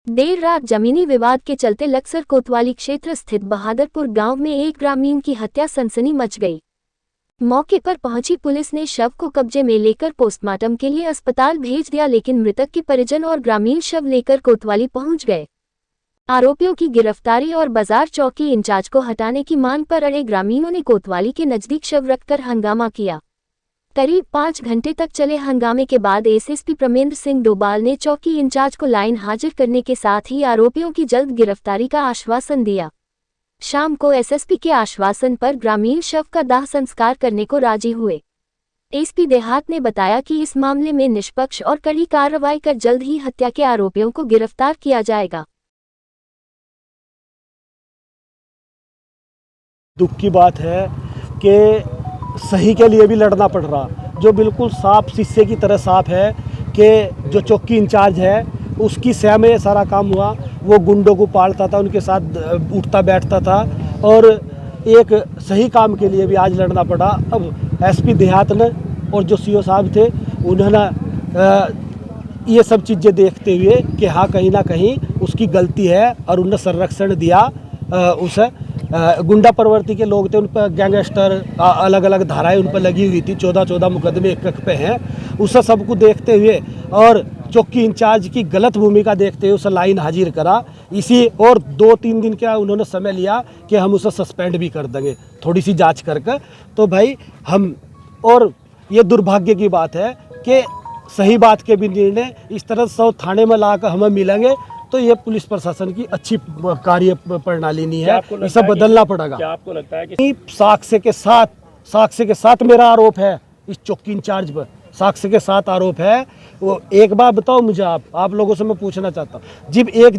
देर रात जमीनी विवाद के चलते लक्सर कोतवाली क्षेत्र स्थित बहादुरपुर गांव में एक ग्रामीण की हत्या सनसनी मच गई। मौके पर पहुंची पुलिस ने शव को कब्जे में लेकर पोस्टमार्टम के लिए अस्पताल भेज दिया, लेकिन मृतक के परिजन और ग्रामीण शव लेकर कोतवाली पहुंच गए। आरोपियों की गिरफ्तारी और बाजार चौकी इंचार्ज को हटाने की मांग पर अड़े ग्रामीणों ने कोतवाली के नजदीक शव रखकर हंगामा किया। करीब 5 घंटे तक चले हंगामे के बाद एसएसपी प्रमेंद्र सिंह डोभाल ने चौकी इंचार्ज को लाइन हाजिर करने के साथ ही आरोपियों की जल्द गिरफ्तारी का आश्वासन दिया। शाम को एसएसपी के आश्वासन पर ग्रामीण शव का दाह संस्कार करने को राजी हुए। एसपी देहात ने बताया कि इस मामले में निष्पक्ष और कड़ी कार्रवाई कर जल्द ही हत्या के आरोपियों को गिरफ्तार किया जाएगा। दुख की बात है कि सही के लिए भी लड़ना पड़ रहा, जो बिल्कुल साफ शीशे की तरह साफ है कि जो चौकी इंचार्ज है उसकी सह में सारा काम हुआ। वो गुंडों को पालता था, उनके साथ उठता बैठता था और एक सही काम के लिए भी आज लड़ना पड़ा। अब एसपी देहात ने और जो सीओ साहब थे उन्होंने ये सब चीज़ें देखते हुए कि हाँ कहीं ना कहीं उसकी गलती है और उन्हें संरक्षण दिया। उसे गुंडा प्रवृत्ति के लोग थे, उन पर गैंगस्टर अलग अलग धाराएं उन पर लगी हुई थी, 14 मुकदमे एक पे हैं। उसे सबको देखते हुए और चौकी इंचार्ज की गलत भूमिका देखते हुए उसे लाइन हाजिर करा। इसी और 2-3 दिन का उन्होंने समय लिया कि हम उसे सस्पेंड भी कर देंगे थोड़ी सी जांच करके। तो भाई हम, और ये दुर्भाग्य की बात है कि सही बात के भी निर्णय इस तरह से थाने में ला कर हमें मिलेंगे तो ये पुलिस प्रशासन की अच्छी कार्य प्रणाली नहीं है, इसे बदलना पड़ेगा। क्या आपको लगता है कि साक्ष्य के साथ मेरा आरोप है इस चौकी इंचार्ज पर, साक्ष्य के साथ आरोप है। वो एक बार बताओ मुझे, आप लोगों से मैं पूछना चाहता हूँ, जब एक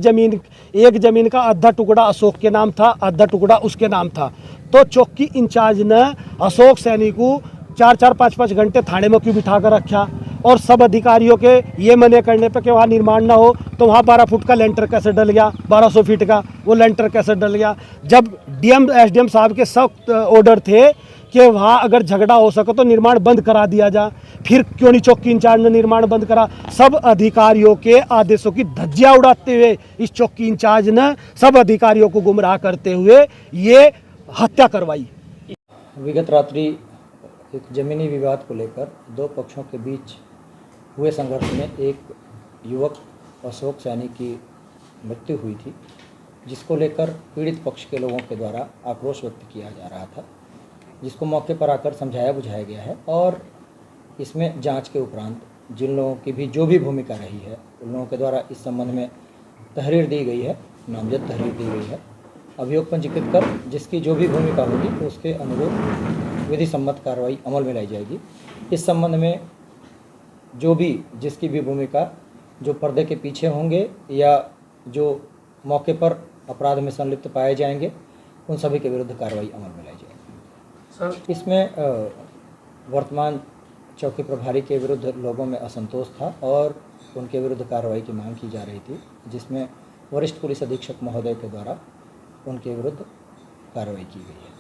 जमीन का आधा टुकड़ा अशोक के नाम था, आधा टुकड़ा उसके नाम था, तो चौकी इंचार्ज ने अशोक सैनी को 4-4, 5-5 घंटे थाने में क्यों बिठा कर रखा? और सब अधिकारियों के ये मने करने पे कि वहाँ निर्माण ना हो, तो वहाँ 12 फुट का लेंटर कैसे डल गया, 1200 फीट का वो लेंटर कैसे डल गया? जब डीएम एसडीएम साहब के सख्त ऑर्डर थे कि वहाँ अगर झगड़ा हो सके तो निर्माण बंद करा दिया जा, फिर क्यों नहीं चौकी इंचार्ज ने निर्माण बंद करा? सब अधिकारियों के आदेशों की धज्जियाँ उड़ाते हुए इस चौकी इंचार्ज ने सब अधिकारियों को गुमराह करते हुए ये हत्या करवाई। विगत रात्रि एक ज़मीनी विवाद को लेकर दो पक्षों के बीच हुए संघर्ष में एक युवक अशोक सैनी की मृत्यु हुई थी, जिसको लेकर पीड़ित पक्ष के लोगों के द्वारा आक्रोश व्यक्त किया जा रहा था, जिसको मौके पर आकर समझाया बुझाया गया है। और इसमें जांच के उपरांत जिन लोगों की भी जो भी भूमिका रही है उन लोगों के द्वारा इस संबंध में तहरीर दी गई है, नामजद तहरीर दी गई है। अभियोग पंजीकृत कर जिसकी जो भी भूमिका होगी तो उसके अनुरूप विधि सम्मत कार्रवाई अमल में लाई जाएगी। इस संबंध में जो भी जिसकी भी भूमिका जो पर्दे के पीछे होंगे या जो मौके पर अपराध में संलिप्त पाए जाएंगे उन सभी के विरुद्ध कार्रवाई अमल में लाई जाएगी। सर, इसमें वर्तमान चौकी प्रभारी के विरुद्ध लोगों में असंतोष था और उनके विरुद्ध कार्रवाई की मांग की जा रही थी, जिसमें वरिष्ठ पुलिस अधीक्षक महोदय के द्वारा उनके विरुद्ध कार्रवाई की गई है।